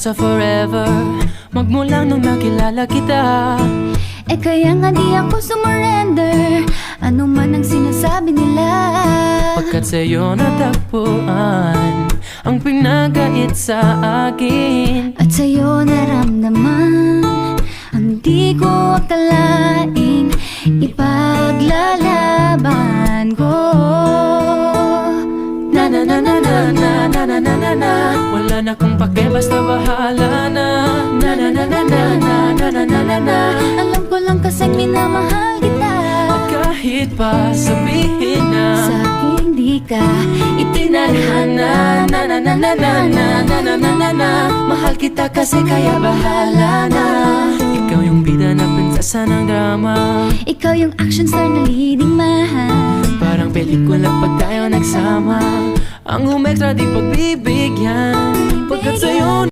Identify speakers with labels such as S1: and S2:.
S1: sa forever, magmula nung nakilala kita.
S2: Eh kaya nga di ako sumurrender, ano man ang sinasabi nila.
S1: Pagkat sa'yo natagpuan ang pinagait sa akin,
S2: at sa'yo naramdaman ang di ko akalaing ipaglalaban ko.
S1: Na na na na na na na na na na na. Wala na kong pake, basta bahala na. Na na na na na na na na na na na.
S2: Alam ko lang kasi minamahal kita,
S1: at kahit pa sabihin na
S2: sa akin di ka
S1: itinadhana. Na na na na na na na na na na na. Mahal kita kasi kaya bahala na. Ikaw yung bida na prinsesa ng drama,
S2: ikaw yung action star na leading man.
S1: parang pelikula pag tayo nagsama. Ang umextra di pagbibigyan, pagkat sa'yo